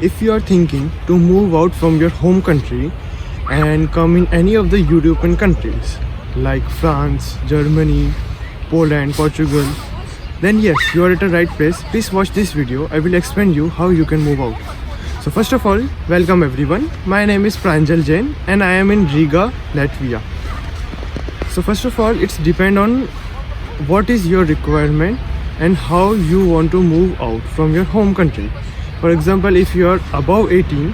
if you are thinking to move out from your home country and come in any of the European countries like France, Germany, Poland, Portugal, then yes, you are at the right place. Please watch this video. I will explain you how you can move out. So first of all, welcome everyone. My name is Pranjal Jain and I am in Riga, Latvia. So first of all, it's depend on what is your requirement and how you want to move out from your home country. For example, if you are above 18,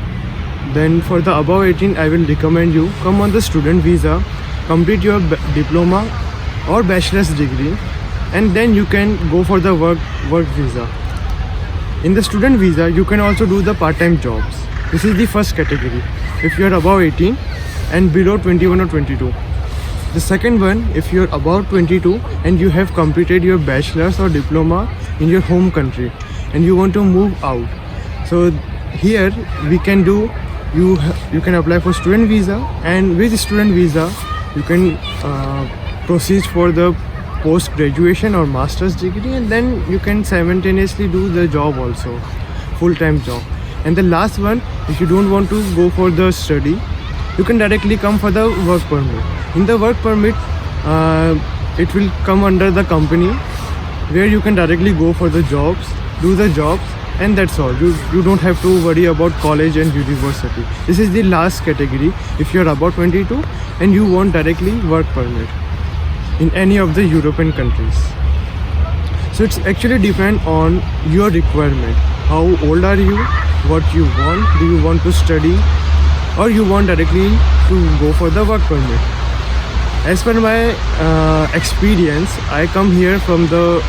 then for the above 18 I will recommend you come on the student visa, complete your diploma or bachelor's degree, and then you can go for the work visa. In the student visa you can also do the part-time jobs. This is the first category if you are above 18 and below 21 or 22. The second one, if you are above 22 and you have completed your bachelor's or diploma in your home country and you want to move out, so here we can do, you can apply for student visa, and with student visa you can proceed for the post graduation or master's degree, and then you can simultaneously do the job also, full-time job. And the last one, if you don't want to go for the study, you can directly come for the work permit. In the work permit, it will come under the company where you can directly go for the jobs, do the jobs, and that's all. You don't have to worry about college and university. This is the last category if you are about 22 and you want directly work permit in any of the European countries. So it's actually depend on your requirement. How old are you? What you want? Do you want to study, or you want directly to go for the work permit? As per my experience, I come here from the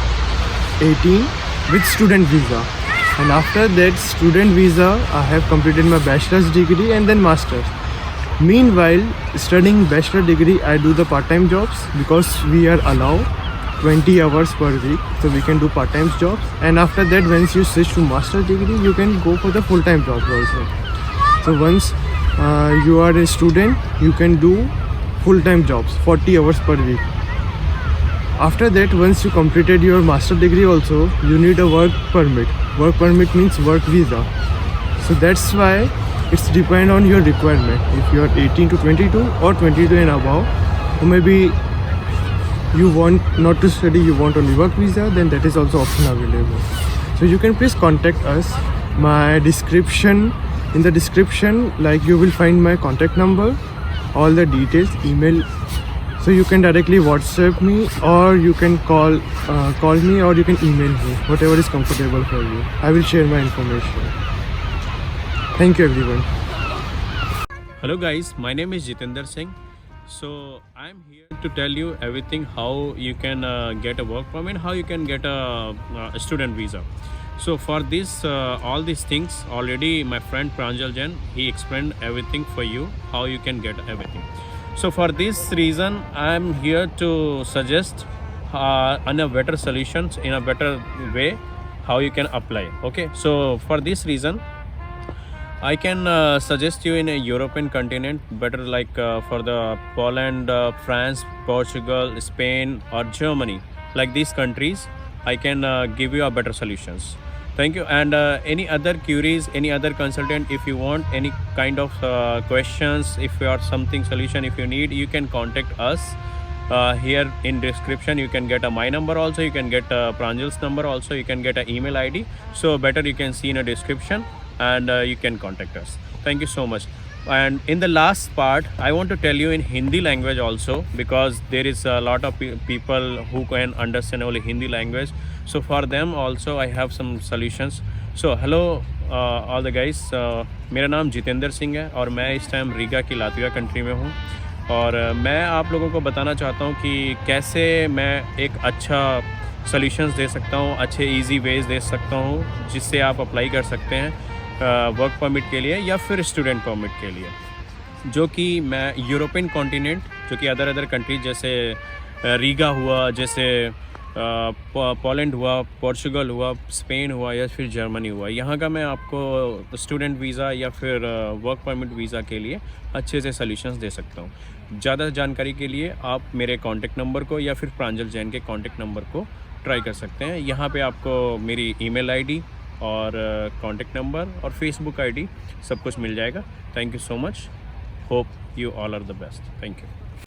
18 with student visa, and after that student visa I have completed my bachelor's degree and then master's. Meanwhile, studying bachelor degree, I do the part-time jobs because we are allowed 20 hours per week, so we can do part-time jobs. And after that, once you switch to master degree, you can go for the full-time jobs also. So once you are a student, you can do full-time jobs 40 hours per week. After that, once you completed your master degree also, you need a work permit. Work permit means work visa. So that's why it's depend on your requirement. If you are 18 to 22 or 22 and above, or maybe you want not to study, you want only work visa, then that is also option available. So you can please contact us. My description, in the description, like you will find my contact number, all the details, email. So you can directly WhatsApp me, or you can call me, or you can email me, whatever is comfortable for you. I will share my information. Thank you everyone. Hello guys, my name is Jitender Singh. So I'm here to tell you everything how you can get a work permit, how you can get a student visa. So for this all these things already my friend Pranjal Jain, he explained everything for you how you can get everything. So for this reason I'm here to suggest on a better solutions, in a better way how you can apply. Okay, so for this reason I can suggest you in a European continent better, like for the Poland, France, Portugal, Spain or Germany, like these countries I can give you a better solutions. Thank you. And any other queries, any other consultant, if you want any kind of questions, if you are something solution, if you need, you can contact us. Here in description you can get my number also, you can get Pranjal's number also, you can get an email ID. So better you can see in a description, and you can contact us. Thank you so much. And in the last part I want to tell you in Hindi language also, because there is a lot of people who can understand only Hindi language. So for them also I have some solutions. So hello all the guys, मेरा नाम जितेंद्र सिंह है और मैं इस time Riga की Latvia country में हूँ, और मैं आप लोगों को बताना चाहता हूँ कि कैसे मैं एक अच्छा सॉल्यूशंस दे सकता हूँ, अच्छे इजी वेज दे सकता हूँ जिससे आप अप्लाई कर सकते हैं वर्क परमिट के लिए या फिर स्टूडेंट परमिट के लिए, जो कि मैं यूरोपियन कॉन्टिनेंट, जो कि अदर कंट्रीज जैसे रीगा हुआ, जैसे पोलैंड हुआ, पोर्चुगल हुआ, स्पेन हुआ या फिर जर्मनी हुआ, यहाँ का मैं आपको स्टूडेंट वीज़ा या फिर वर्क परमिट वीज़ा के लिए अच्छे से सॉल्यूशंस दे सकता हूँ। ज़्यादा जानकारी के लिए आप मेरे कॉन्टेक्ट नंबर को या फिर प्रांजल जैन के कॉन्टेक्ट नंबर को ट्राई कर सकते हैं। यहाँ पे आपको मेरी ईमेल आईडी, और कॉन्टेक्ट नंबर और फेसबुक आईडी सब कुछ मिल जाएगा। Thank you so much, hope you all are the best. Thank you.